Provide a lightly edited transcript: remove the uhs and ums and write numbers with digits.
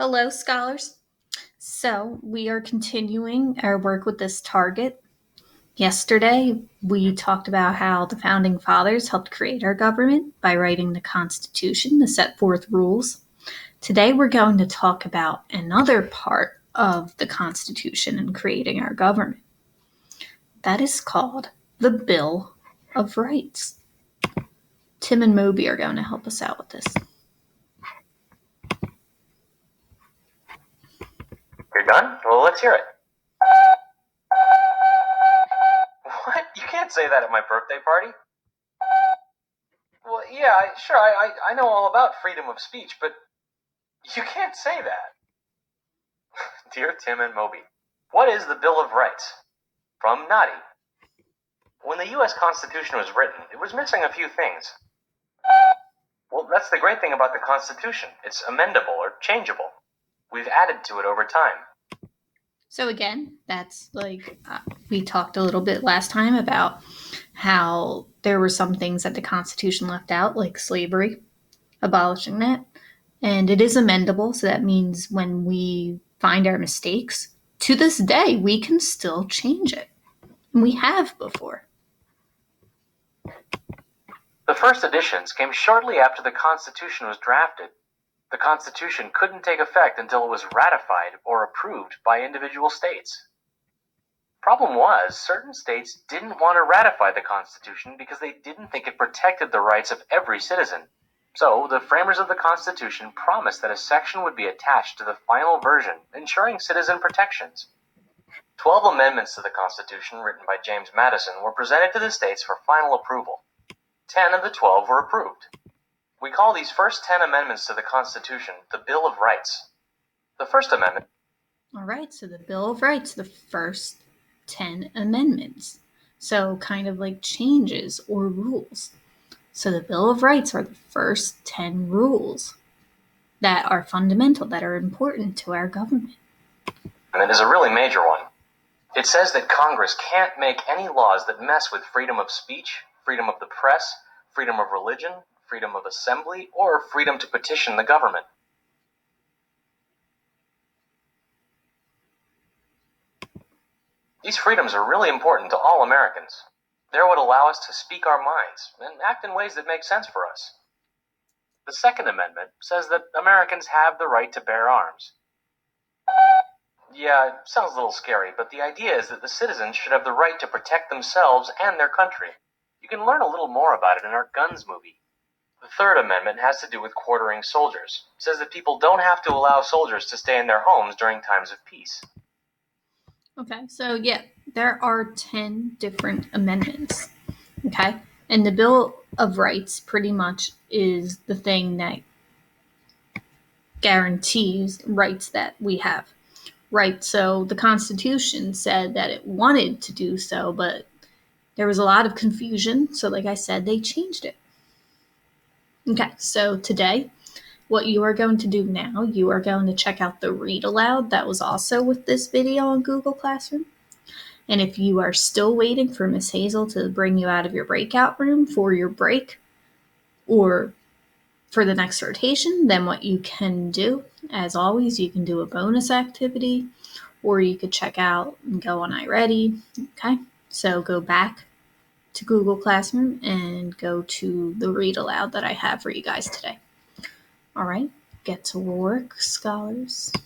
Hello, scholars. So, we are continuing our work with this target. Yesterday, we talked about how the founding fathers helped create our government by writing the Constitution to set forth rules. Today, we're going to talk about another part of the Constitution and creating our government. That is called the Bill of Rights. Tim and Moby are going to help us out with this. You're done? Well, let's hear it. What? You can't say that at my birthday party. Well, yeah, sure, I know all about freedom of speech, but you can't say that. Dear Tim and Moby, what is the Bill of Rights? From Noddy. When the U.S. Constitution was written, it was missing a few things. Well, that's the great thing about the Constitution. It's amendable or changeable. We've added to it over time. So again, that's we talked a little bit last time about how there were some things that the Constitution left out, like slavery, abolishing that. And it is amendable, so that means when we find our mistakes, to this day, we can still change it. And we have before. The first editions came shortly after the Constitution was drafted. The Constitution couldn't take effect until it was ratified or approved by individual states. Problem was, certain states didn't want to ratify the Constitution because they didn't think it protected the rights of every citizen. So, the framers of the Constitution promised that a section would be attached to the final version, ensuring citizen protections. 12 amendments to the Constitution, written by James Madison, were presented to the states for final approval. 10 of the 12 were approved. We call these first 10 amendments to the Constitution the Bill of Rights. The First Amendment. All right, so the Bill of Rights, the first 10 amendments. So kind of like changes or rules. So the Bill of Rights are the first 10 rules that are fundamental, that are important to our government. And it is a really major one. It says that Congress can't make any laws that mess with freedom of speech, freedom of the press, freedom of religion, freedom of assembly, or freedom to petition the government. These freedoms are really important to all Americans. They're what allow us to speak our minds and act in ways that make sense for us. The Second Amendment says that Americans have the right to bear arms. Yeah, it sounds a little scary, but the idea is that the citizens should have the right to protect themselves and their country. You can learn a little more about it in our Guns movie. The Third Amendment has to do with quartering soldiers. It says that people don't have to allow soldiers to stay in their homes during times of peace. Okay, so yeah, there are 10 different amendments. Okay, and the Bill of Rights pretty much is the thing that guarantees rights that we have. Right, so the Constitution said that it wanted to do so, but there was a lot of confusion. So, like I said, they changed it. Okay, so today, what you are going to do now, you are going to check out the read aloud that was also with this video on Google Classroom. And if you are still waiting for Miss Hazel to bring you out of your breakout room for your break or for the next rotation, then what you can do, as always, you can do a bonus activity or you could check out and go on iReady. Okay, so go back to Google Classroom and go to the read aloud that I have for you guys today. All right, get to work, scholars.